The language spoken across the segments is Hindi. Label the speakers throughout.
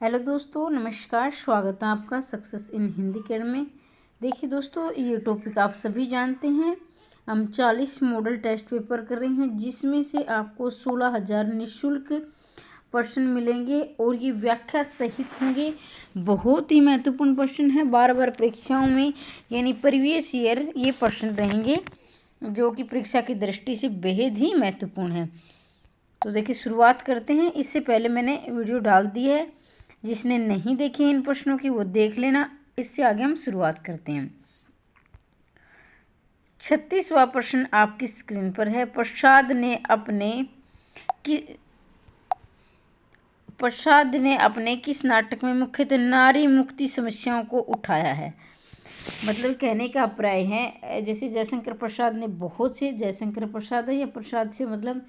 Speaker 1: हेलो दोस्तों, नमस्कार। स्वागत है आपका सक्सेस इन हिंदी अकेडमी में। देखिए दोस्तों, ये टॉपिक आप सभी जानते हैं। हम 40 मॉडल टेस्ट पेपर कर रहे हैं, जिसमें से आपको 16,000 निःशुल्क प्रश्न मिलेंगे और ये व्याख्या सहित होंगे। बहुत ही महत्वपूर्ण प्रश्न है, बार बार परीक्षाओं में यानी प्रीवियस ईयर ये प्रश्न रहेंगे, जो कि परीक्षा की दृष्टि से बेहद ही महत्वपूर्ण है। तो देखिए, शुरुआत करते हैं। इससे पहले मैंने वीडियो डाल दी है, जिसने नहीं देखी इन प्रश्नों की वो देख लेना। इससे आगे हम शुरुआत करते हैं। 36वां प्रश्न आपकी स्क्रीन पर है। प्रसाद ने अपने किस नाटक में मुख्यतः नारी मुक्ति समस्याओं को उठाया है? मतलब कहने का अभिप्राय है, जैसे जयशंकर प्रसाद ने बहुत से, जयशंकर प्रसाद है या प्रसाद से मतलब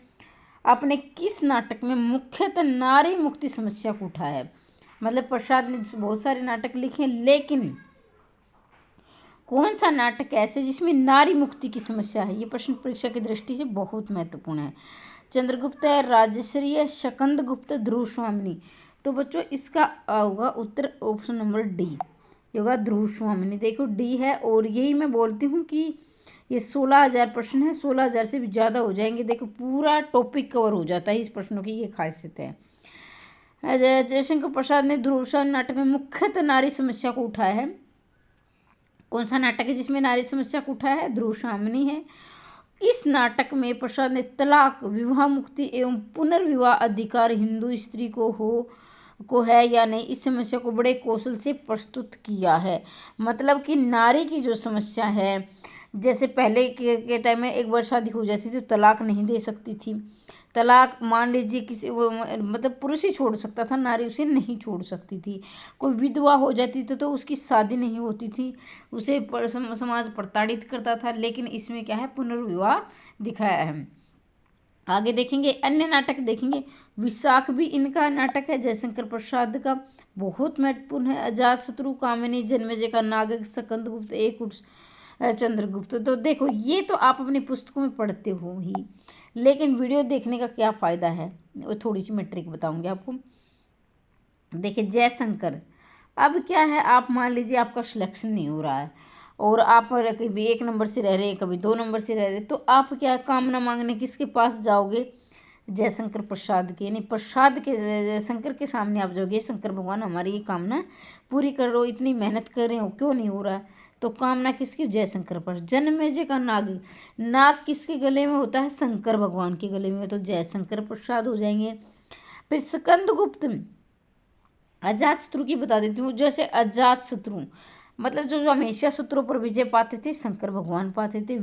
Speaker 1: आपने किस नाटक में मुख्यतः नारी मुक्ति समस्या को उठाया है। मतलब प्रसाद ने बहुत सारे नाटक लिखे, लेकिन कौन सा नाटक ऐसे जिसमें नारी मुक्ति की समस्या है? ये प्रश्न परीक्षा की दृष्टि से बहुत महत्वपूर्ण है। चंद्रगुप्त है, राजश्री है, शकंदगुप्त, ध्रुव स्वामिनी। तो बच्चों, इसका होगा उत्तर ऑप्शन नंबर डी, ये होगा ध्रुव स्वामिनी। देखो डी है, और यही मैं बोलती हूँ कि ये 16,000 प्रश्न है, 16,000 से भी ज़्यादा हो जाएंगे। देखो पूरा टॉपिक कवर हो जाता है इस प्रश्नों की, ये खासियत है। जयशंकर प्रसाद ने ध्रुव स्वामिनी नाटक में मुख्यतः नारी समस्या को उठाया है। कौन सा नाटक है जिसमें नारी समस्या को उठाया है? ध्रुव स्वामिनी है। इस नाटक में प्रसाद ने तलाक, विवाह मुक्ति एवं पुनर्विवाह अधिकार हिंदू स्त्री को है या नहीं, इस समस्या को बड़े कौशल से प्रस्तुत किया है। मतलब कि नारी की जो समस्या है, जैसे पहले के टाइम में एक बार शादी हो जाती थी तो तलाक नहीं दे सकती थी। तलाक मान लीजिए किसी मतलब पुरुष ही छोड़ सकता था, नारी उसे नहीं छोड़ सकती थी। कोई विधवा हो जाती थी तो उसकी शादी नहीं होती थी, उसे समाज प्रताड़ित करता था। लेकिन इसमें क्या है, पुनर्विवाह दिखाया है। आगे देखेंगे, अन्य नाटक देखेंगे। विशाख भी इनका नाटक है, जयशंकर प्रसाद का, बहुत महत्वपूर्ण है। अजातशत्रु, कामिनी, जन्मेजय का नाटक, स्कंदगुप्त, एक चंद्रगुप्त। तो देखो, ये तो आप अपनी पुस्तकों में पढ़ते हो ही, लेकिन वीडियो देखने का क्या फ़ायदा है, वो थोड़ी सी मैं ट्रिक बताऊंगी आपको। देखिए जयशंकर, अब क्या है, आप मान लीजिए आपका सिलेक्शन नहीं हो रहा है और आप कभी 1 नंबर से रह रहे हैं, कभी 2 नंबर से रह रहे, तो आप क्या कामना मांगने किसके पास जाओगे? जयशंकर प्रसाद के, यानी प्रसाद के, जयशंकर के सामने आप जाओगे, शंकर भगवान हमारी ये कामना पूरी कर रहे हो, इतनी मेहनत कर रहे हो, क्यों नहीं हो रहा है? तो कामना किसकी? जयशंकर पर। जन्मेजय का नाग किसके गले में होता है? शंकर भगवान के गले में, तो जयशंकर प्रसाद हो जाएंगे। फिर स्कंदगुप्त, अजातशत्रु की बता देती हूँ। जैसे अजातशत्रु मतलब जो हमेशा शत्रुओं पर विजय पाते थे, शंकर भगवान पाते थे।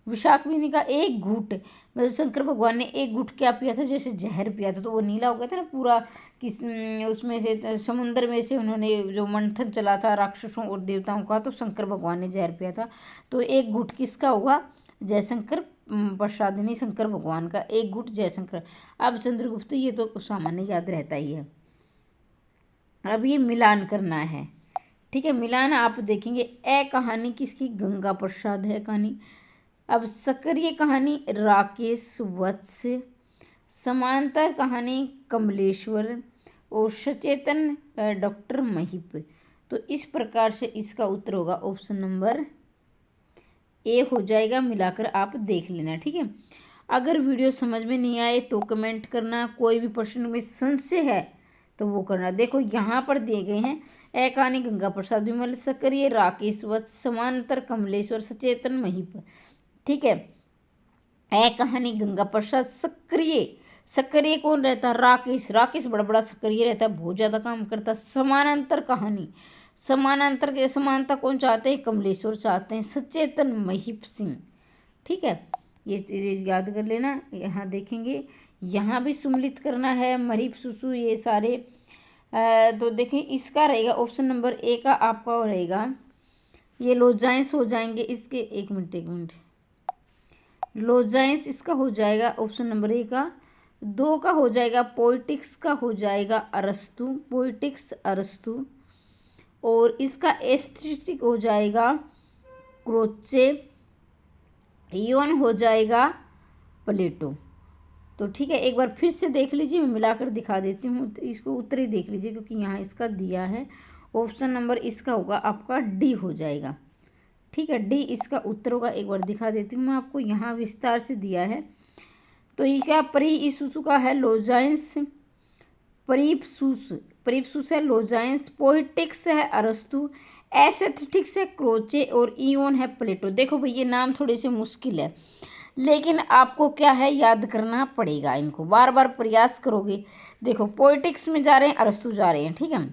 Speaker 1: विशाख भी इनका एक घूंट, मतलब शंकर भगवान ने एक घूंट क्या पिया था? जैसे जहर पिया था, तो वो नीला हो गया था ना पूरा, किस उसमें से समुद्र में से उन्होंने जो मंथन चला था राक्षसों और देवताओं का, तो शंकर भगवान ने जहर पिया था। तो एक घूंट किसका होगा? जयशंकर प्रसादिनी, शंकर भगवान का एक घूंट जयशंकर। अब चंद्रगुप्त, ये तो सामान्य याद रहता ही है। अब ये मिलान करना है, ठीक है। मिलान आप देखेंगे। कहानी किसकी? गंगा प्रसाद है कहानी। अब सक्रिय कहानी राकेश वत्स, समांतर कहानी कमलेश्वर, और सचेतन डॉक्टर महिप। तो इस प्रकार से इसका उत्तर होगा ऑप्शन नंबर ए हो जाएगा। मिलाकर आप देख लेना, ठीक है। अगर वीडियो समझ में नहीं आए तो कमेंट करना, कोई भी प्रश्न में संशय है तो वो करना। देखो यहाँ पर दिए गए हैं, कहानी गंगा प्रसाद विमल, सक्रिय राकेश वत्स, समांतर कमलेश्वर, सचेतन महिप, ठीक है। कहानी गंगा प्रसाद। सक्रिय कौन रहता है? राकेश बड़ा बड़ा सक्रिय रहता है, बहुत ज़्यादा काम करता है। समानांतर कहानी, समानांतर के समानता कौन चाहते हैं? कमलेश्वर चाहते हैं। सचेतन महिप सिंह, ठीक है। ये चीज़ याद कर लेना। यहाँ देखेंगे, यहाँ भी सुमिलित करना है, मरीप सुसु, ये सारे। तो देखें, इसका रहेगा ऑप्शन नंबर ए का आपका रहेगा, ये लोजाइंस हो जाएंगे इसके। एक मिनट, लोजाइंस इसका हो जाएगा ऑप्शन नंबर ए का। 2 का हो जाएगा पोइटिक्स का हो जाएगा अरस्तु, पोइटिक्स अरस्तु। और इसका एस्थेटिक हो जाएगा क्रोचे। योन हो जाएगा प्लेटो। तो ठीक है, एक बार फिर से देख लीजिए, मैं मिलाकर दिखा देती हूँ। तो इसको उत्तर ही देख लीजिए, क्योंकि यहाँ इसका दिया है। ऑप्शन नंबर इसका होगा आपका डी हो जाएगा। ठीक है, डी इसका उत्तर होगा। एक बार दिखा देती हूँ मैं आपको, यहाँ विस्तार से दिया है। तो ये क्या परी ईसुसु का है लोजाइंस, परीप्सूस है लोजाइंस, पोइटिक्स है अरस्तु, एस्थेटिक्स है क्रोचे और इयोन है प्लेटो। देखो भाई ये नाम थोड़े से मुश्किल है, लेकिन आपको क्या है याद करना पड़ेगा, इनको बार बार प्रयास करोगे। देखो पोइटिक्स में जा रहे हैं अरस्तु जा रहे हैं, ठीक है।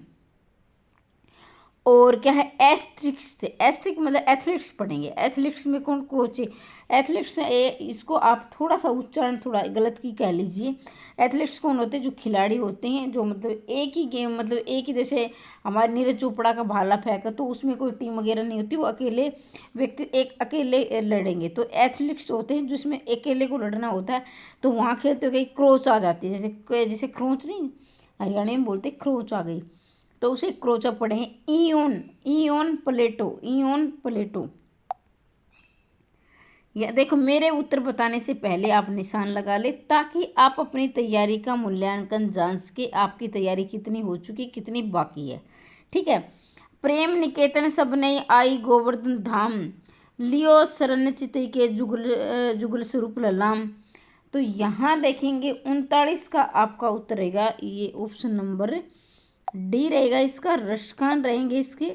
Speaker 1: और क्या है एस्थेटिक्स से, एस्थेटिक मतलब एथलेटिक्स पढ़ेंगे। एथलेटिक्स में कौन क्रोचे, एथलेटिक्स इसको आप थोड़ा सा उच्चारण थोड़ा गलत की कह लीजिए। एथलेटिक्स कौन होते हैं, जो खिलाड़ी होते हैं, जो मतलब एक ही गेम, मतलब एक ही, जैसे हमारे नीरज चोपड़ा का भाला फेंका, तो उसमें कोई टीम वगैरह नहीं होती, वो अकेले व्यक्ति एक अकेले लड़ेंगे। तो एथलेटिक्स होते हैं जिसमें अकेले को लड़ना होता है, तो वहाँ खेलते हुए क्रोच आ जाती है, जैसे जैसे क्रोच नहीं, हरियाणा में बोलते क्रोच आ गई, तो उसे क्रोचा पढ़ेंगे। इयोन प्लेटो। या देखो मेरे उत्तर बताने से पहले आप निशान लगा ले, ताकि आप अपनी तैयारी का मूल्यांकन जान सके, आपकी तैयारी कितनी हो चुकी, कितनी बाकी है। ठीक है, प्रेम निकेतन सबने आई गोवर्धन धाम, लियो शरण चित के जुगल स्वरूप ललाम। तो यहाँ देखेंगे 39 का आपका उत्तर रहेगा, ये ऑप्शन नंबर डी रहेगा इसका, रसखान रहेंगे इसके।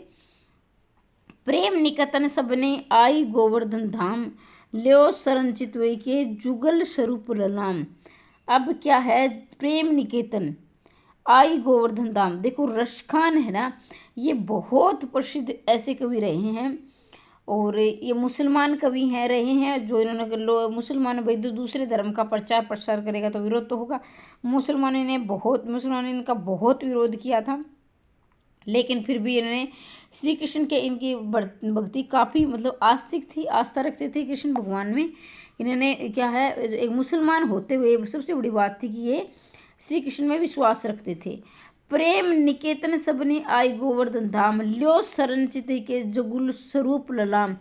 Speaker 1: प्रेम निकेतन सबने आई गोवर्धन धाम, ल्यो शरण चितवई के जुगल स्वरूप ललाम। अब क्या है, प्रेम निकेतन आई गोवर्धन धाम, देखो रसखान है ना, ये बहुत प्रसिद्ध ऐसे कवि रहे हैं, और ये मुसलमान कवि हैं रहे हैं, जो इन्होंने मुसलमान भाई दूसरे धर्म का प्रचार प्रसार करेगा तो विरोध तो होगा। मुसलमानों ने इनका बहुत विरोध किया था, लेकिन फिर भी इन्होंने श्री कृष्ण के, इनकी भक्ति काफ़ी मतलब आस्तिक थी, आस्था रखते थे कृष्ण भगवान में। इन्होंने क्या है, एक मुसलमान होते हुए सबसे बड़ी बात थी कि ये श्री कृष्ण में विश्वास रखते थे। प्रेम निकेतन सबने आई गोवर्धन धाम, ल्यो शरण चित के जुगल स्वरूप ललाम।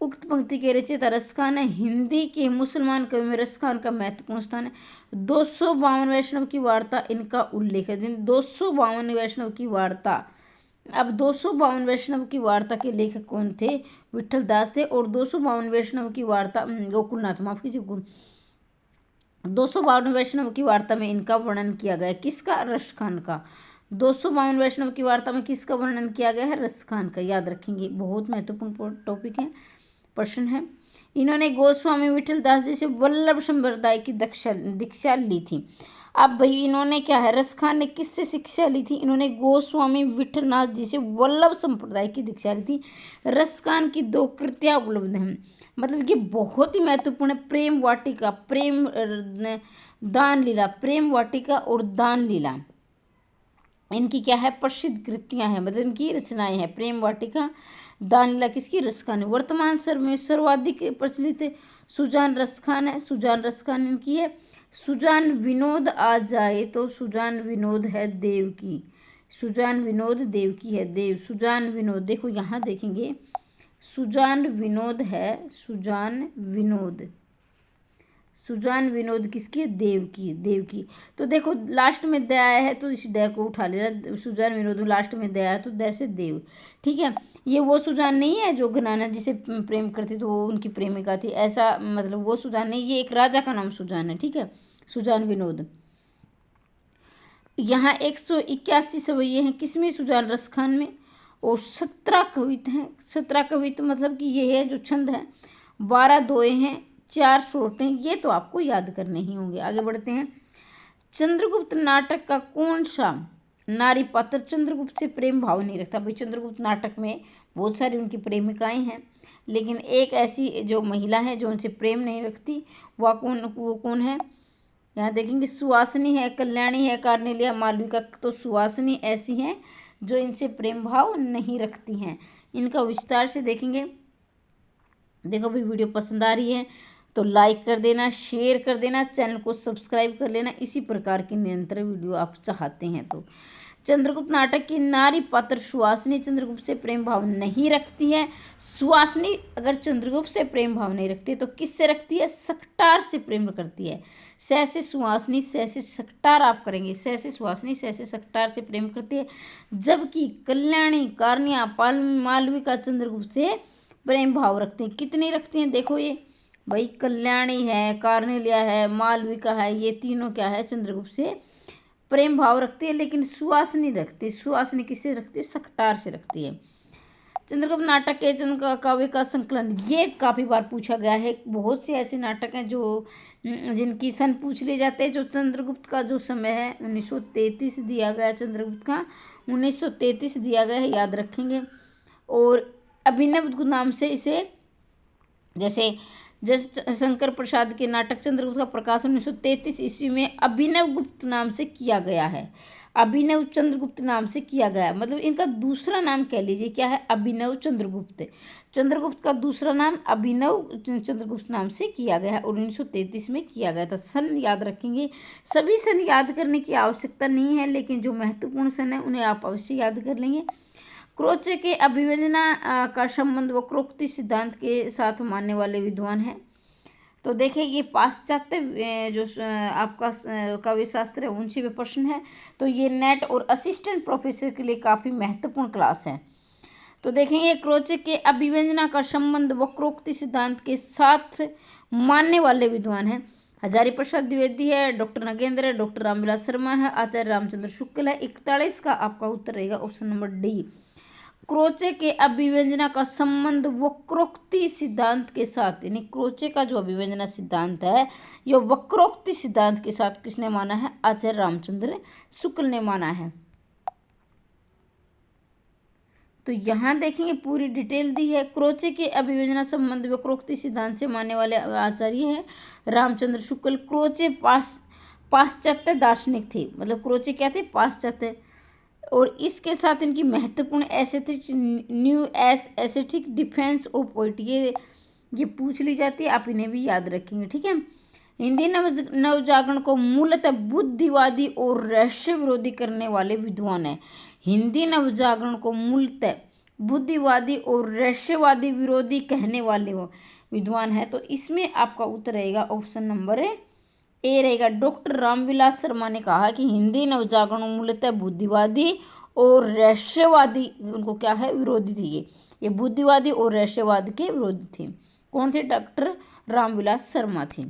Speaker 1: उक्त पंक्ति के रचयिता रसखान है। हिंदी के मुसलमान कवि में रसखान का महत्वपूर्ण स्थान है। 252 वैष्णव की वार्ता इनका उल्लेख है। 252 वैष्णव की वार्ता, अब 252 वैष्णव की वार्ता के लेखक कौन थे, विठल दास थे। और 252 वैष्णव की वार्ता, गोकुलनाथ माफ कीजिए, 252 वैष्णव की वार्ता में इनका वर्णन किया गया, किसका, रसखान का। 252 वैष्णव की वार्ता में किसका वर्णन किया गया है, रसखान का। याद रखेंगे, बहुत महत्वपूर्ण टॉपिक है, प्रश्न है। इन्होंने गोस्वामी विठल दास जी से वल्लभ संप्रदाय की दीक्षा ली थी। अब भाई इन्होंने क्या है, रसखान ने किससे शिक्षा ली थी, इन्होंने गोस्वामी विठलनाथ जी से वल्लभ संप्रदाय की दीक्षा ली थी। रसखान की 2 कृतियाँ उपलब्ध हैं, मतलब ये बहुत ही महत्वपूर्ण है। प्रेम वाटिका, दान लीला, प्रेम वाटिका और दान लीला, इनकी क्या है, प्रसिद्ध कृतियाँ हैं, मतलब इनकी रचनाएं हैं। प्रेम वाटिका, दान लीला किसकी, रसखान। वर्तमान में सर्वाधिक प्रचलित सुजान रसखान है, सुजान रसखान इनकी है। सुजान विनोद आ जाए तो सुजान विनोद है देव की, सुजान विनोद देव की है, देव सुजान विनोद। देखो यहाँ देखेंगे, सुजान विनोद है, सुजान विनोद किसकी, देव की, देव की। तो देखो लास्ट में दया है, तो इस दया को उठा लेना, सुजान विनोद लास्ट में दया है, तो दया से देव। ठीक है, ये वो सुजान नहीं है जो घनाना जी से प्रेम करती, तो वो उनकी प्रेमिका थी, ऐसा मतलब वो सुजान नहीं, ये एक राजा का नाम सुजान है। ठीक है, सुजान विनोद। यहाँ 181 सवैये हैं, किसमें, सुजान रसखान में। और 17 कवित हैं। 17 कवित मतलब कि ये है जो छंद है, 12 दोहे हैं, 4 श्लोक हैं, ये तो आपको याद करने ही होंगे। आगे बढ़ते हैं। चंद्रगुप्त नाटक का कौन सा नारी पात्र चंद्रगुप्त से प्रेम भाव नहीं रखता। भाई चंद्रगुप्त नाटक में बहुत सारी उनकी प्रेमिकाएं हैं, लेकिन एक ऐसी जो महिला है जो उनसे प्रेम नहीं रखती, वो कौन है। यहाँ देखेंगे सुवासिनी है, कल्याणी है, कार्नेलिया, मालविका। तो सुवासिनी ऐसी हैं जो इनसे प्रेम भाव नहीं रखती हैं। इनका विस्तार से देखेंगे। देखो भाई वीडियो पसंद आ रही है तो लाइक कर देना, शेयर कर देना, चैनल को सब्सक्राइब कर लेना, इसी प्रकार की निरंतर वीडियो आप चाहते हैं तो। चंद्रगुप्त नाटक की नारी पात्र सुवासिनी चंद्रगुप्त से प्रेम भाव नहीं रखती है। सुवासिनी अगर चंद्रगुप्त से प्रेम भाव नहीं रखती है तो किससे रखती है, सकटार से प्रेम करती है। स से सुहासिनी, स से सकटार आप करेंगे, स से सुहासिनी, स से सकटार से प्रेम करती है, जबकि कल्याणी, कार्निया, मालविका चंद्रगुप्त से प्रेम भाव रखते हैं। कितनी रखती हैं देखो, ये भाई कल्याणी है, कार्नेलिया है, मालविका है, ये तीनों क्या है चंद्रगुप्त से प्रेम भाव रखती है, लेकिन सुहासिनी रखती, सुहासिनी किससे रखती है, सकटार से रखती है। चंद्रगुप्त नाटक के चंद्र काव्य का संकलन, ये काफ़ी बार पूछा गया है। बहुत से ऐसे नाटक हैं जो जिनकी सन पूछ लिए जाते हैं। जो चंद्रगुप्त का जो समय है 1933 दिया गया है, चंद्रगुप्त का 1933 दिया गया है, याद रखेंगे। और अभिनव नाम से इसे, जैसे शंकर प्रसाद के नाटक चंद्रगुप्त का प्रकाशन 1933 ईस्वी में अभिनव गुप्त नाम से किया गया है, अभिनव चंद्रगुप्त नाम से किया गया है। मतलब इनका दूसरा नाम कह लीजिए क्या है, अभिनव चंद्रगुप्त। चंद्रगुप्त का दूसरा नाम अभिनव चंद्रगुप्त नाम से किया गया है और 1933 में किया गया था। सन याद रखेंगे, सभी सन याद करने की आवश्यकता नहीं है, लेकिन जो महत्वपूर्ण सन है उन्हें आप अवश्य याद कर लेंगे। क्रोचे के अभिव्यंजना का संबंध वक्रोक्ति सिद्धांत के साथ मानने वाले विद्वान हैं। तो देखिए ये पाश्चात्य जो आपका काव्य शास्त्र है उनसे भी प्रश्न है। तो ये नेट और असिस्टेंट प्रोफेसर के लिए काफ़ी महत्वपूर्ण क्लास है। तो देखेंगे क्रोचे के अभिव्यंजना का संबंध वक्रोक्ति सिद्धांत के साथ मानने वाले विद्वान हैं। हजारी प्रसाद द्विवेदी है, डॉक्टर नगेंद्र है, डॉक्टर रामविलास शर्मा है, आचार्य रामचंद्र शुक्ल है। 41 का आपका उत्तर रहेगा ऑप्शन नंबर डी। क्रोचे के अभिव्यंजना का संबंध वक्रोक्ति सिद्धांत के साथ, यानी क्रोचे का जो अभिव्यंजना सिद्धांत है यह वक्रोक्ति सिद्धांत के साथ किसने माना है, आचार्य रामचंद्र शुक्ल ने माना है। तो यहाँ देखेंगे पूरी डिटेल दी है। क्रोचे के अभिव्यंजना संबंध वक्रोक्ति सिद्धांत से मानने वाले आचार्य हैं रामचंद्र शुक्ल। क्रोचे पाश्चात्य दार्शनिक थे, मतलब क्रोचे क्या थे, पाश्चात्य। और इसके साथ इनकी महत्वपूर्ण aesthetic new aesthetic defence of poetry ये पूछ ली जाती है, आप इन्हें भी याद रखेंगे, ठीक है। हिंदी नवजागरण को मूलतः बुद्धिवादी और रहस्य विरोधी करने वाले विद्वान हैं। हिंदी नवजागरण को मूलतः बुद्धिवादी और रहस्यवादी विरोधी कहने वाले विद्वान है। तो इसमें आपका उत्तर रहेगा ऑप्शन नंबर ए रहेगा। डॉक्टर रामविलास शर्मा ने कहा कि हिंदी नवजागरण मूलतः बुद्धिवादी और रहस्यवादी, उनको क्या है, विरोधी थे। ये बुद्धिवादी और रहस्यवाद के विरोधी थे। कौन थे, डॉक्टर रामविलास शर्मा थे।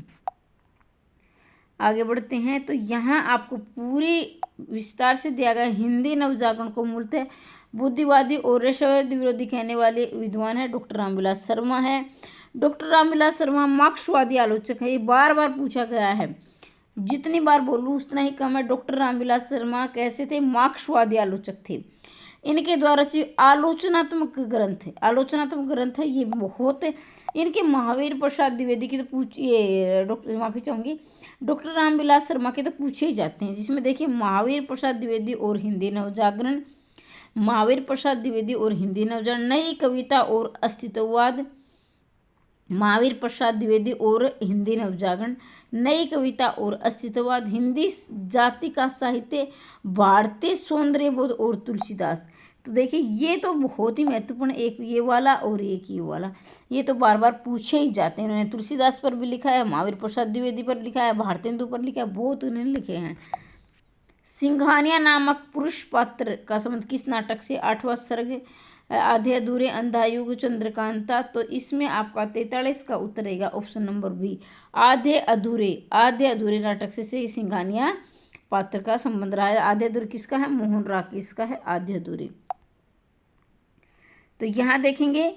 Speaker 1: आगे बढ़ते हैं। तो यहाँ आपको पूरी विस्तार से दिया गया हिंदी नवजागरण को मूलतः बुद्धिवादी और रहस्यवाद विरोधी कहने वाले विद्वान है डॉक्टर रामविलास शर्मा है। डॉक्टर रामविलास शर्मा मार्क्सवादी आलोचक है, ये बार बार पूछा गया है, जितनी बार बोलूँ उतना ही कम है। डॉक्टर रामविलास शर्मा कैसे थे, मार्क्सवादी आलोचक थे। इनके द्वारा आलोचनात्मक ग्रंथ है ये बहुत। इनके महावीर प्रसाद द्विवेदी की तो पूछिए, माफ़ी चाहूँगी, डॉक्टर रामविलास शर्मा के तो पूछे ही जाते हैं, जिसमें देखिए महावीर प्रसाद द्विवेदी और हिंदी नवजागरण, महावीर प्रसाद द्विवेदी और हिंदी नवजागरण, नई कविता और अस्तित्ववाद, महावीर प्रसाद द्विवेदी और हिंदी नवजागरण, नई कविता और अस्तित्ववाद, हिंदी जाति का साहित्य, भारतीय सौंदर्यबोध और तुलसीदास। तो देखिए ये तो बहुत ही महत्वपूर्ण, एक ये वाला और एक ये वाला, ये तो बार बार पूछे ही जाते हैं। उन्होंने तुलसीदास पर भी लिखा है, महावीर प्रसाद द्विवेदी पर लिखा है, भारतेंदु पर लिखा है, बहुत उन्होंने लिखे हैं। सिंघानिया नामक पुरुष पात्र का संबंध किस नाटक से, 8वां सर्ग, आधे अधूरे, अंधायुग, चंद्रकांता। तो इसमें आपका 43 का उत्तर रहेगा ऑप्शन नंबर बी, आधे अधूरे नाटक से सिंघानिया पात्र का संबंध रहा है। आधे अधूरे किसका है, मोहन राकेश का है आधे अधूरे। तो यहाँ देखेंगे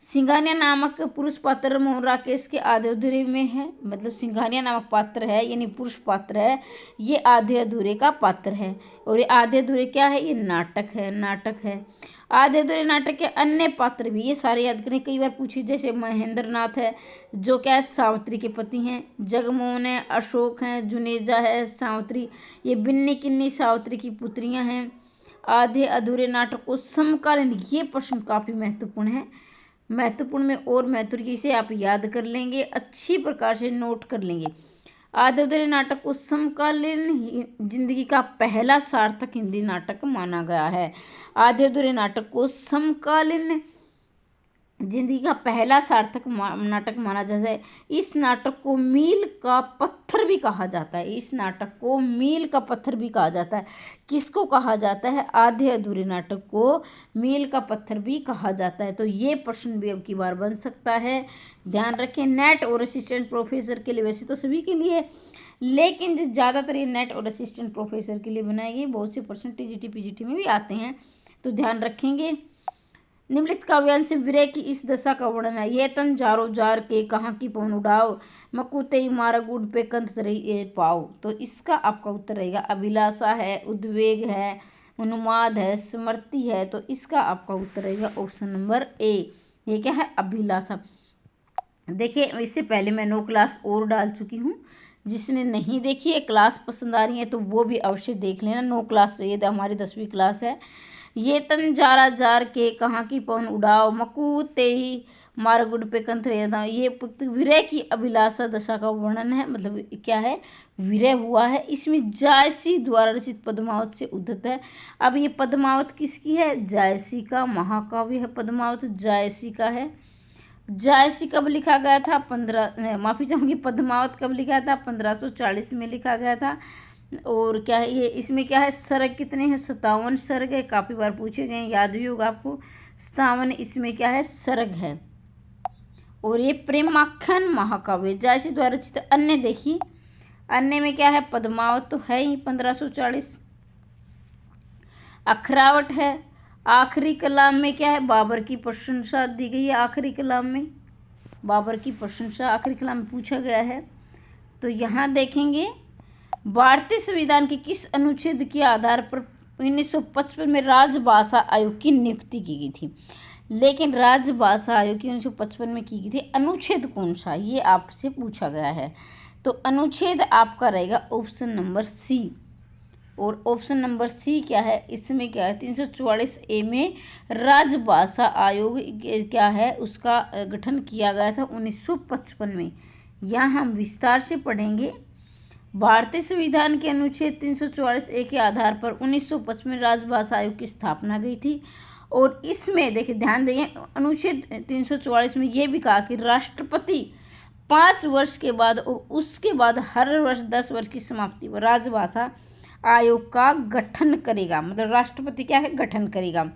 Speaker 1: सिंघानिया नामक पुरुष पात्र मोहन राकेश के आधे अधूरे में है, मतलब सिंघानिया नामक पात्र है यानी पुरुष पात्र है, ये आधे अधूरे का पात्र है। और ये आधे अधूरे क्या है, ये नाटक है। आधे अधूरे नाटक के अन्य पात्र भी ये सारे याद करें, कई बार पूछे, जैसे महेंद्र नाथ है जो क्या है, सावित्री के पति हैं, जगमोहन है, अशोक हैं, जुनेजा है, सावित्री, ये बिन्नी किन्नी सावित्री की पुत्रियां हैं। आधे अधूरे नाटक को समकालीन, ये प्रश्न काफ़ी महत्वपूर्ण है, महत्वपूर्ण में और महत्वपूर्ण से आप याद कर लेंगे, अच्छी प्रकार से नोट कर लेंगे। आधे अधूरे नाटक को समकालीन जिंदगी का पहला सार्थक हिंदी नाटक माना गया है। आधे अधूरे नाटक को समकालीन जिंदगी का पहला सार्थक नाटक माना जाता है। इस नाटक को मील का पत्थर भी कहा जाता है। इस नाटक को मील का पत्थर भी कहा जाता है। किसको कहा जाता है? आधे अधूरे नाटक को मील का पत्थर भी कहा जाता है। तो ये प्रश्न भी अब की बार बन सकता है, ध्यान रखें। नेट और असिस्टेंट प्रोफेसर के लिए, वैसे तो सभी के लिए, लेकिन जो ज़्यादातर ये नेट और असिस्टेंट प्रोफेसर के लिए बनाए गए, बहुत से प्रश्न टीजीटी पीजीटी में भी आते हैं, तो ध्यान रखेंगे। निम्नलिखित काव्यांश से विरह की इस दशा का वर्णन है। ये तन जारो जार के कहाँ की पवन उड़ाओ, मकुते मारा गुड़ पे कंत रही पाओ। तो इसका आपका उत्तर रहेगा अभिलाषा है, उद्वेग है, उन्माद है, स्मृति है। तो इसका आपका उत्तर रहेगा ऑप्शन नंबर ए। ये क्या है? अभिलाषा। देखिए, इससे पहले मैं 9 क्लास और डाल चुकी हूँ। जिसने नहीं देखी है, क्लास पसंद आ रही है, तो वो भी अवश्य देख लेना। 9 क्लास, ये हमारी 10वीं क्लास है। ये तन जारा जार के कहाँ की पवन उड़ाओ, मकू तेही मार गुड़ पे कंथ रेदा। ये विरह की अभिलाषा दशा का वर्णन है, मतलब क्या है? विरह हुआ है। इसमें जायसी द्वारा रचित पद्मावत से उद्धत है। अब ये पद्मावत किसकी है? जायसी का महाकाव्य है पद्मावत, जायसी का है। जायसी कब लिखा गया था? माफ़ी चाहूँगी, पद्मावत कब लिखा था? 1540 में लिखा गया था। और क्या है ये? इसमें क्या है? सर्ग कितने हैं? 57 सर्ग है। काफ़ी बार पूछे गए, याद भी होगा आपको। 57 इसमें क्या है? सर्ग है। और ये प्रेमाख्यान महाकाव्य जायसी द्वारा रचित। अन्य देखिए, अन्य में क्या है? पद्मावत तो है ही 1540। अखरावट है। आखिरी कलाम में क्या है? बाबर की प्रशंसा दी गई है। आखिरी कलाम में बाबर की प्रशंसा आखिरी कलाम में पूछा गया है। तो यहाँ देखेंगे, भारतीय संविधान के किस अनुच्छेद के आधार पर 1955 में राजभाषा आयोग की नियुक्ति की गई थी? लेकिन राजभाषा आयोग की 1955 में की गई थी, अनुच्छेद कौन सा? ये आपसे पूछा गया है। तो अनुच्छेद आपका रहेगा ऑप्शन नंबर सी। और ऑप्शन नंबर सी क्या है? इसमें क्या है? 344 ए में राजभाषा आयोग क्या है? उसका गठन किया गया था 1955 में। यहाँ हम विस्तार से पढ़ेंगे। भारतीय संविधान के अनुच्छेद 344 ए के आधार पर 1955 में राजभाषा आयोग की स्थापना गई थी। और इसमें देखिए, ध्यान देंगे, अनुच्छेद 344 में ये भी कहा कि राष्ट्रपति 5 वर्ष के बाद और उसके बाद हर वर्ष 10 वर्ष की समाप्ति पर राजभाषा आयोग का गठन करेगा। मतलब राष्ट्रपति क्या है? गठन करेगा।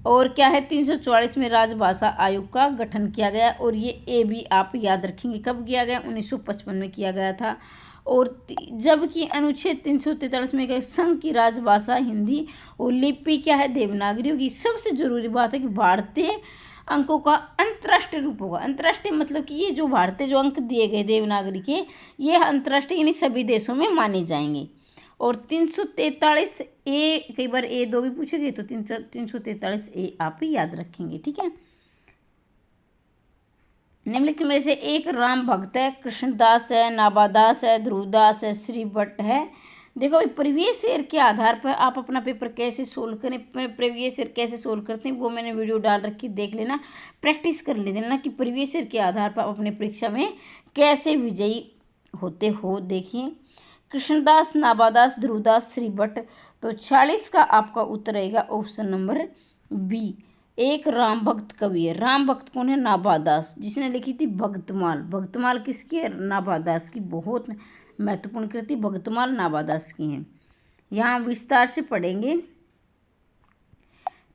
Speaker 1: और क्या है? 344 में राजभाषा आयोग का गठन किया गया। और ये ए भी आप याद रखेंगे, कब किया गया? 1955 में किया गया था। और जबकि अनुच्छेद 343 में संघ की राजभाषा हिंदी और लिपि क्या है? देवनागरी होगी। सबसे जरूरी बात है कि भारतीय अंकों का अंतर्राष्ट्रीय रूप होगा। अंतर्राष्ट्रीय मतलब कि ये जो भारतीय जो अंक दिए गए देवनागरी के, ये अंतर्राष्ट्रीय यानी सभी देशों में माने जाएंगे। और 343 ए, कई बार ए 2 भी पूछे गए, तो 343 ए आप ही याद रखेंगे, ठीक है। निम्नलिखित में से एक राम भक्त है, कृष्णदास है, नाबादास है, ध्रुवदास है, श्री भट्ट है। देखो, प्रीवियस ईयर के आधार पर आप अपना पेपर कैसे सोल्व करें, प्रीवियस ईयर कैसे सोल्व करते हैं, वो मैंने वीडियो डाल रखी, देख लेना, प्रैक्टिस कर लेना कि प्रीवियस ईयर के आधार पर आप अपने परीक्षा में कैसे विजयी होते हो। देखिए, कृष्णदास, नाबादास, ध्रुवदास, श्री भट्ट। तो 40 का आपका उत्तर रहेगा ऑप्शन नंबर बी। एक राम भक्त कवि है। राम भक्त कौन है? नाबादास, जिसने लिखी थी भक्तमाल। भक्तमाल किसकी है? नाबादास की। बहुत महत्वपूर्ण कृति भक्तमाल नाबादास की है। यहाँ विस्तार से पढ़ेंगे।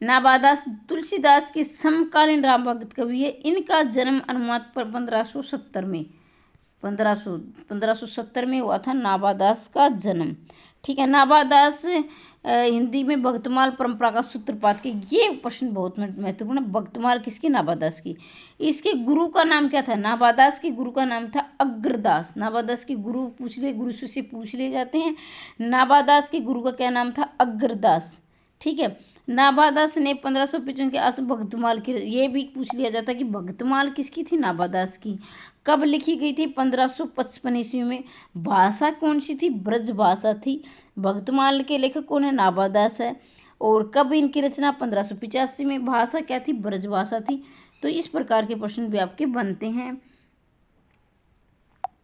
Speaker 1: नाबादास तुलसीदास के समकालीन राम भक्त कवि है। इनका जन्म अनुमानित पर 1570 में 1570 में हुआ था नाबादास का जन्म, ठीक है। नाबादास हिंदी में भक्तमाल परंपरा का सूत्रपात के। ये प्रश्न बहुत महत्वपूर्ण है। भक्तमाल किसकी? नाबादास की। इसके गुरु का नाम क्या था? नाबादास के गुरु का नाम था अग्रदास। नाबादास के गुरु पूछ ले, गुरु से पूछ ले जाते हैं। नाबादास के गुरु का क्या नाम था? अग्रदास, ठीक है। नाबादास ने 1555 के आस भक्तमाल की, ये भी पूछ लिया जाता है कि भक्तमाल किसकी थी? नाबादास की। कब लिखी गई थी? 1555 ईस्वी में। भाषा कौन सी थी? ब्रज भाषा थी। भक्तमाल के लेखक कौन है? नाबादास है। और कब इनकी रचना? 1585 में। भाषा क्या थी? ब्रज भाषा थी। तो इस प्रकार के प्रश्न भी आपके बनते हैं।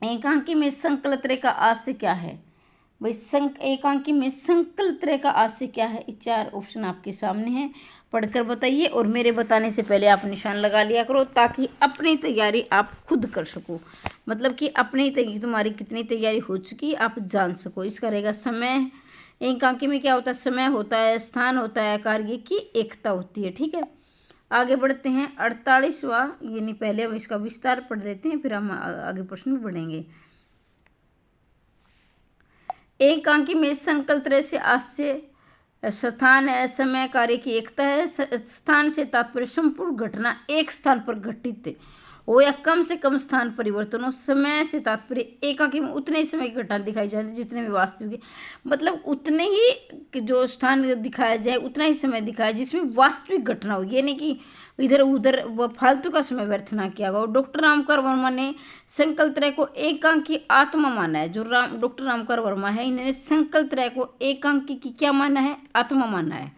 Speaker 1: एकांकी में संकलित रेखा आज से क्या है? भाई एकांकी में संकल त्रय का आशय क्या है? ये 4 ऑप्शन आपके सामने हैं, पढ़कर बताइए। और मेरे बताने से पहले आप निशान लगा लिया करो ताकि अपनी तैयारी आप खुद कर सको, मतलब कि अपनी तुम्हारी कितनी तैयारी हो चुकी आप जान सको। इसका रहेगा समय। एकांकी में क्या होता है? समय होता है, स्थान होता है, कार्य की एकता होती है। ठीक है, आगे बढ़ते हैं। 48वां, ये नहीं, पहले हम इसका विस्तार पढ़ लेते हैं, फिर हम आगे प्रश्न में बढ़ेंगे। एकांकी में संकल त्रय से आशय स्थान है, समय, कार्य की एकता है। स्थान से तात्पर्य संपूर्ण घटना एक स्थान पर घटित हो या कम से कम स्थान परिवर्तन हो। समय से तात्पर्य एकांकी में उतने ही समय की घटना दिखाई जाती है जितने में वास्तविक, मतलब उतने ही जो स्थान दिखाया जाए उतना ही समय दिखाया जिसमें वास्तविक घटना हो, ये नहीं कि इधर उधर फालतू का समय व्यर्थ ना किया गया। डॉक्टर रामकर वर्मा ने संकल त्रय को एकांकी आत्मा माना है। जो डॉक्टर रामकर वर्मा है, इन्होंने संकल त्रय को एकांकी की क्या माना है? आत्मा माना है।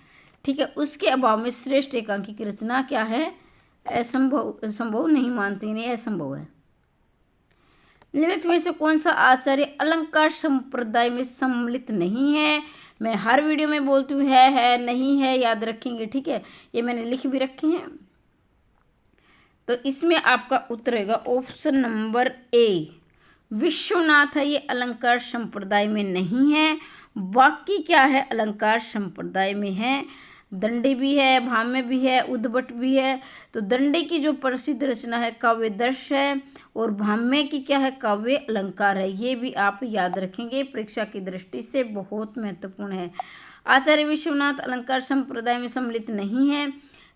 Speaker 1: ठीक है, उसके अभाव में श्रेष्ठ एकांकी की रचना क्या है? असंभव, संभव नहीं मानते, इन्हें असंभव है। निम्नलिखित में से कौन सा आचार्य अलंकार संप्रदाय में सम्मिलित नहीं है? मैं हर वीडियो में बोलती हूँ है नहीं है, याद रखेंगे। ठीक है, ये मैंने लिख भी रखे हैं। तो इसमें आपका उत्तर होगा ऑप्शन नंबर ए, विश्वनाथ है, ये अलंकार संप्रदाय में नहीं है। बाकी क्या है? अलंकार संप्रदाय में है। दंडी भी है, भाम्य भी है, उद्भट भी है। तो दंडी की जो प्रसिद्ध रचना है काव्यदर्श है, और भाम्य की क्या है? काव्य अलंकार है। ये भी आप याद रखेंगे, परीक्षा की दृष्टि से बहुत महत्वपूर्ण है। आचार्य विश्वनाथ अलंकार संप्रदाय में सम्मिलित नहीं है,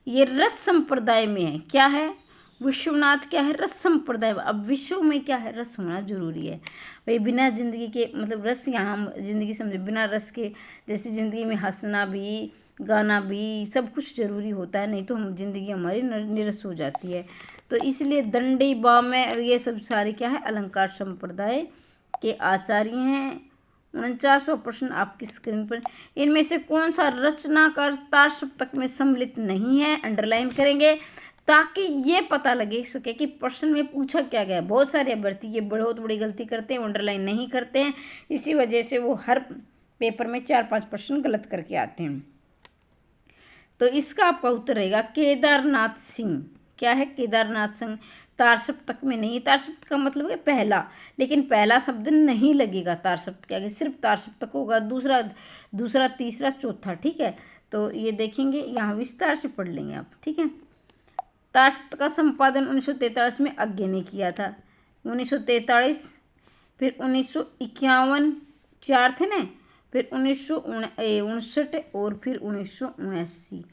Speaker 1: ये रस संप्रदाय में है। क्या है? विश्वनाथ क्या है? रस संप्रदाय। अब विश्व में क्या है? रस होना जरूरी है भाई। बिना जिंदगी के, मतलब रस, यहाँ हम जिंदगी समझे, बिना रस के, जैसे जिंदगी में हंसना भी, गाना भी, सब कुछ जरूरी होता है, नहीं तो हम जिंदगी हमारी निरस हो जाती है। तो इसलिए दंडी, भाम्य और ये सब सारे क्या है? अलंकार संप्रदाय के आचार्य हैं। 49वां प्रश्न आपकी स्क्रीन पर, इनमें से कौन सा रचनाकार तार सप्तक में सम्मिलित नहीं है? अंडरलाइन करेंगे ताकि ये पता लगे सके कि प्रश्न में पूछा क्या गया। बहुत सारे अभ्यर्थी ये बहुत बड़ी गलती करते हैं, अंडरलाइन नहीं करते हैं, इसी वजह से वो हर पेपर में 4-5 प्रश्न गलत करके आते हैं। तो इसका आपका उत्तर रहेगा केदारनाथ सिंह। क्या है? केदारनाथ सिंह तार सप्तक में नहीं। तार सप्तक का मतलब है पहला, लेकिन पहला शब्द नहीं लगेगा तार सप्तक के आगे, सिर्फ तार सप्तक होगा, दूसरा तीसरा चौथा। ठीक है, तो ये देखेंगे, यहाँ विस्तार से पढ़ लेंगे आप। ठीक है, तार सप्तक का संपादन 1943 में अज्ञे ने किया था। 1943, फिर 1951, 4 थे ना, फिर 1959 और फिर 1979।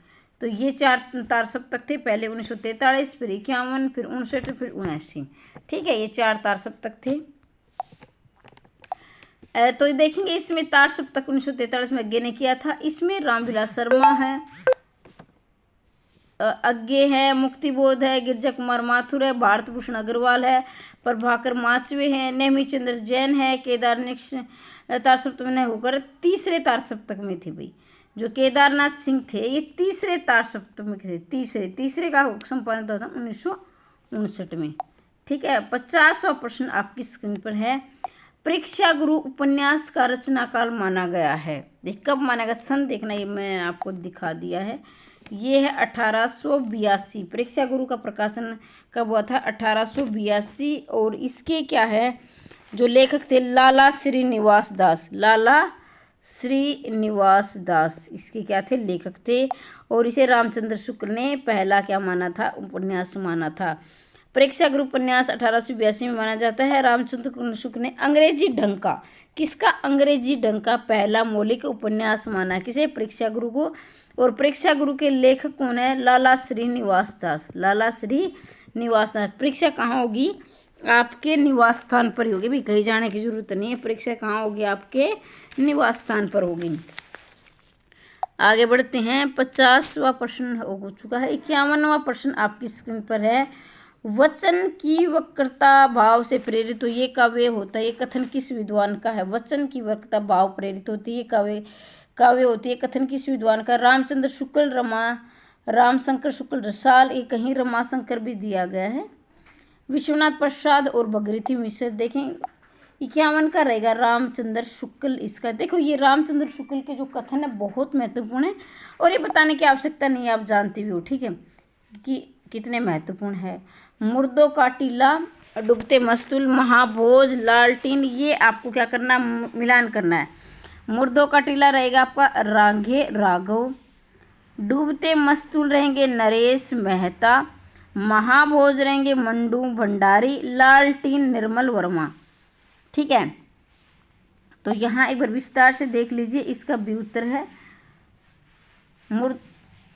Speaker 1: तो ये 4 तार सप्तक थे, पहले 1943, फिर 51, फिर 59, फिर 79। ठीक है, ये 4 तार सप्तक थे। तो देखेंगे इसमें तार सप्तक 1943 में अज्ञे ने किया था। इसमें रामविलास शर्मा है, अज्ञे है, मुक्तिबोध है, गिरजा कुमार माथुर है, भारत भूषण अग्रवाल है, प्रभाकर माचवे हैं, नेमीचंद्र जैन है। केदारनाथ तार सप्तक में होकर तीसरे तार सप्तक में थे भाई। जो केदारनाथ सिंह थे ये तीसरे तार सप्तक में थे, तीसरे का संपादन हुआ था 1959 में। ठीक है, 50वां प्रश्न आपकी स्क्रीन पर है। परीक्षा गुरु उपन्यास का रचनाकाल माना गया है। देख कब माना गया, सन देखना, ये मैं आपको दिखा दिया है। ये है 1882। परीक्षा गुरु का प्रकाशन कब हुआ था? 1882। और इसके क्या है, जो लेखक थे लाला श्रीनिवास दास, लाला श्रीनिवास दास इसके क्या थे? लेखक थे। और इसे रामचंद्र शुक्ल ने पहला क्या माना था? उपन्यास माना था। परीक्षा गुरु उपन्यास 1882 में माना जाता है। रामचंद्र शुक्ल ने अंग्रेजी ढंग का, किसका? अंग्रेजी ढंग का पहला मौलिक उपन्यास माना, किसे? परीक्षा गुरु को। और परीक्षा गुरु के लेखक कौन है? लाला श्रीनिवास दास, लाला श्रीनिवास दास। परीक्षा कहाँ होगी? आपके निवास स्थान पर ही होगी भी, कहीं जाने की जरूरत नहीं है। परीक्षा कहाँ होगी? आपके निवास स्थान पर होगी। आगे बढ़ते हैं, 50वां प्रश्न हो चुका है। 51वां प्रश्न आपकी स्क्रीन पर है। वचन की वक्रता भाव से प्रेरित हो ये काव्य होता है, ये कथन किस विद्वान का है? वचन की वक्रता भाव प्रेरित होती है, काव्य होती है, कथन किस विद्वान का? रामचंद्र शुक्ल, रामशंकर शुक्ल रसाल, ये कहीं रमाशंकर भी दिया गया है। विश्वनाथ प्रसाद और भगीरथी मिश्र। देखें 51 का रहेगा रामचंद्र शुक्ल। इसका देखो ये रामचंद्र शुक्ल के जो कथन है बहुत महत्वपूर्ण है और ये बताने की आवश्यकता नहीं है, आप जानते भी हो, ठीक है, कि कितने महत्वपूर्ण है। मुर्दों का टीला, डूबते मस्तूल, महाभोज, लालटीन, ये आपको क्या करना, मिलान करना है। मुर्दों का टीला रहेगा आपका रांघे राघव, डूबते मस्तूल रहेंगे नरेश मेहता, महाभोज रहेंगे मंडू भंडारी, लालटीन निर्मल वर्मा। ठीक है, तो यहाँ एक बार विस्तार से देख लीजिए, इसका भी उत्तर है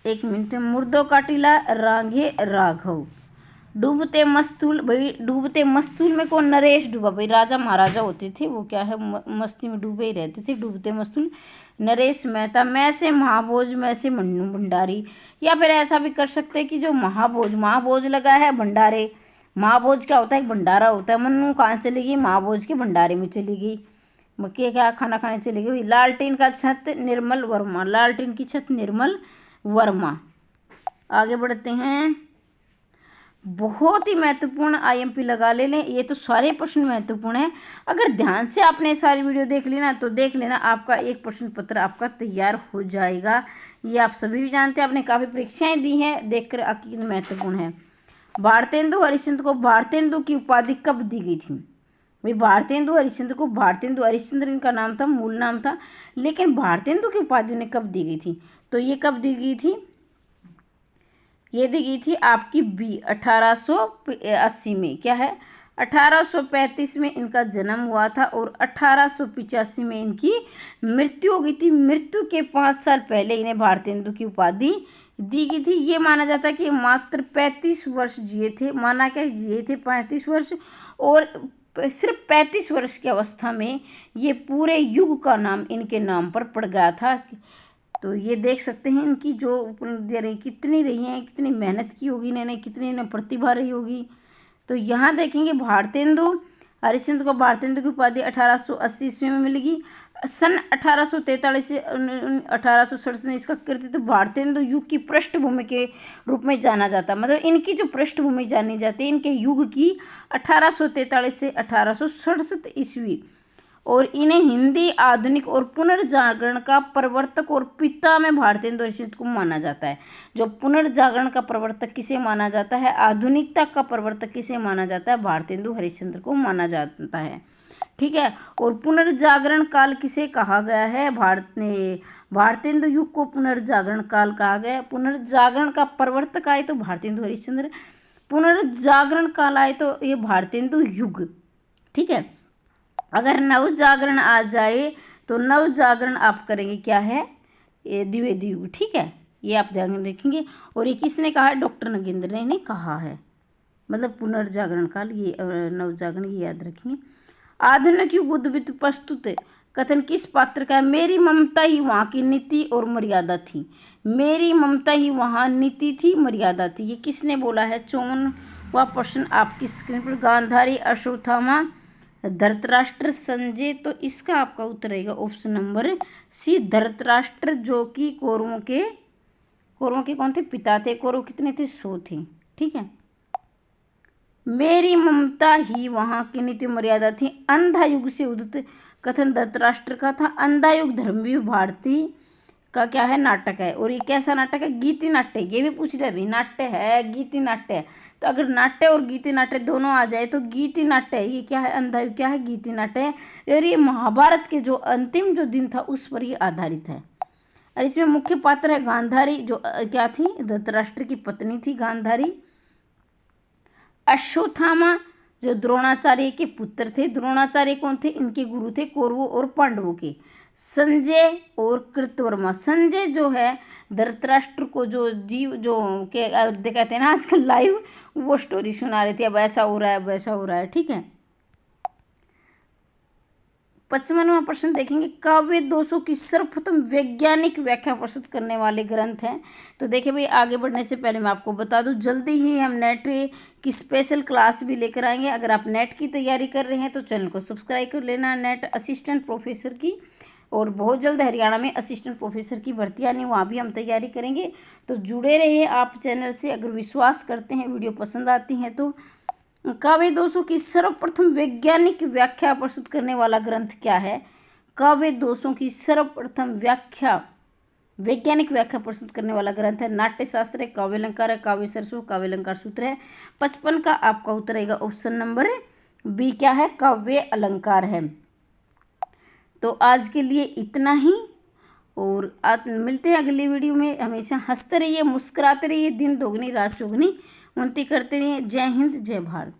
Speaker 1: एक मिनट, मुर्दों का टीला रांघे राघव, डूबते मस्तूल, भाई डूबते मस्तूल में कौन, नरेश डूबा, भाई राजा महाराजा होते थे वो क्या है मस्ती में डूबे ही रहते थे, डूबते मस्तूल नरेश मेहता, मैं से महाभोज, मैं से मन्नू भंडारी। या फिर ऐसा भी कर सकते हैं कि जो महाभोज लगा है भंडारे, महाभोज क्या होता है, एक भंडारा होता है, मन्नू कहाँ चली गई, महाभोज के भंडारे में चली गई, मक्के क्या खाना खाने चली गई। लालटीन का छत निर्मल वर्मा, लालटीन की छत निर्मल वर्मा। आगे बढ़ते हैं, बहुत ही महत्वपूर्ण आईएमपी लगा लें, ये तो सारे प्रश्न महत्वपूर्ण हैं। अगर ध्यान से आपने सारी वीडियो देख ली ना तो देख लेना आपका एक प्रश्न पत्र आपका तैयार हो जाएगा। ये आप सभी भी जानते हैं, आपने काफ़ी परीक्षाएं दी हैं, देखकर आपकी महत्वपूर्ण है। भारतेंदु हरिश्चंद्र को भारतेंदु की उपाधि कब दी गई थी, भाई भारतेंदु हरिश्चंद्र को, भारतेंदु हरिश्चंद्र इनका नाम था, मूल नाम था, लेकिन भारतेंदु की उपाधि उन्हें कब दी गई थी, तो ये कब दी गई थी, ये दी गई थी आपकी 1880 में, क्या है 1835 में इनका जन्म हुआ था और 1885 में इनकी मृत्यु हो गई थी। मृत्यु के 5 साल पहले इन्हें भारतेंदु की उपाधि दी गई थी। ये माना जाता है कि मात्र 35 वर्ष जिए थे, माना क्या जिए थे 35 वर्ष, और सिर्फ 35 वर्ष की अवस्था में ये पूरे युग का नाम इनके नाम पर पड़ गया था। तो ये देख सकते हैं इनकी जो कितनी रही हैं, कितनी मेहनत की होगी इन्होंने, कितनी इन्हें प्रतिभा रही होगी। तो यहाँ देखेंगे भारतेंदु हरिश्चंद्र को भारतेंदु की उपाधि 1880 ईस्वी में मिलेगी। सन 1843 से 1867 में इसका कृतित्व भारतेंदु युग की पृष्ठभूमि के रूप में जाना जाता है, मतलब इनकी जो पृष्ठभूमि जानी जाती है इनके युग की 1843 से 1867 ईस्वी, और इन्हें हिंदी आधुनिक और पुनर्जागरण का प्रवर्तक और पिता में भारतेंदु हरिश्चंद्र को माना जाता है। जो पुनर्जागरण का प्रवर्तक किसे माना जाता है, आधुनिकता का प्रवर्तक किसे माना जाता है, भारतेंदु हरिश्चंद्र को माना जाता है। ठीक है, और पुनर्जागरण काल किसे कहा गया है, भारतेंदु युग को पुनर्जागरण काल कहा गया है। पुनर्जागरण का प्रवर्तक आए तो भारतेंदु हरिश्चंद्र, पुनर्जागरण काल आए तो ये भारतेंदु युग। ठीक है, अगर नवजागरण आ जाए तो नवजागरण आप करेंगे क्या है, ये द्विवेदी युग। ठीक है, ये आप ध्यान में रखेंगे। और ये किसने कहा है, डॉक्टर नगेंद्र ने इन्हें कहा है, मतलब पुनर्जागरण काल, ये नवजागरण, ये याद रखेंगे। आधुनिक युग उद्भिद प्रस्तुत कथन किस पात्र का है, मेरी ममता ही वहाँ की नीति और मर्यादा थी, मेरी ममता ही वहाँ नीति थी मर्यादा थी, ये किसने बोला है। 54वां प्रश्न आपकी स्क्रीन पर, गांधारी, अश्वत्थामा, धृतराष्ट्र, संजय। तो इसका आपका उत्तर रहेगा ऑप्शन नंबर सी, धृतराष्ट्र, जो कि कौरवों के कौन थे, पिता थे। कौरव कितने थे, 100 थे। ठीक है, मेरी ममता ही वहाँ की नीति मर्यादा थी। अंधा युग से उदित कथन धृतराष्ट्र का था। अंधा युग धर्मवीर भारती का क्या है, नाटक है। और ये कैसा नाटक है, गीति नाट्य, ये भी पूछ लिया भी, नाट्य है गीति नाट्य है। तो अगर नाट्य और गीति नाट्य दोनों आ जाए तो गीति नाट्य है, ये क्या है, अंधा युग क्या है, गीति नाट्य है। और ये महाभारत के जो अंतिम जो दिन था उस पर ये आधारित है। और इसमें मुख्य पात्र है गांधारी, जो क्या थी, धृतराष्ट्र की पत्नी थी गांधारी। अश्वत्थामा जो द्रोणाचार्य के पुत्र थे, द्रोणाचार्य कौन थे, इनके गुरु थे कौरवों और पांडवों के। संजय और कृतवर्मा, संजय जो है धृतराष्ट्र को जो कहते हैं ना आजकल लाइव वो स्टोरी सुना रही थी, अब ऐसा हो रहा है, अब ऐसा हो रहा है। ठीक है, 55वां प्रश्न देखेंगे, काव्य दोषों की सर्वप्रथम वैज्ञानिक व्याख्या प्रस्तुत करने वाले ग्रंथ हैं। तो देखिए भाई, आगे बढ़ने से पहले मैं आपको बता दूं, जल्दी ही हम नेट की स्पेशल क्लास भी लेकर आएंगे। अगर आप नेट की तैयारी कर रहे हैं तो चैनल को सब्सक्राइब कर लेना, नेट असिस्टेंट प्रोफेसर की, और बहुत जल्द हरियाणा में असिस्टेंट प्रोफेसर की भर्ती आनी, वहाँ भी हम तैयारी करेंगे। तो जुड़े रहिए आप चैनल से। अगर विश्वास करते हैं, वीडियो पसंद आती हैं तो काव्य दोषों की सर्वप्रथम वैज्ञानिक व्याख्या प्रस्तुत करने वाला ग्रंथ क्या है? काव्य दोषों की सर्वप्रथम वैज्ञानिक व्याख्या प्रस्तुत करने वाला ग्रंथ है नाट्यशास्त्र है, काव्य अलंकार है, काव्य सरसो, काव्य अलंकार सूत्र है। 55 का आपका उत्तर रहेगा ऑप्शन नंबर बी, क्या है? काव्य अलंकार है। तो आज के लिए इतना ही, और मिलते हैं अगली वीडियो में। हमेशा हंसते रहिए, मुस्कुराते रहिए, दिन दोगुनी रात चौगुनी उन्नति करते रहिए। जय हिंद, जय भारत।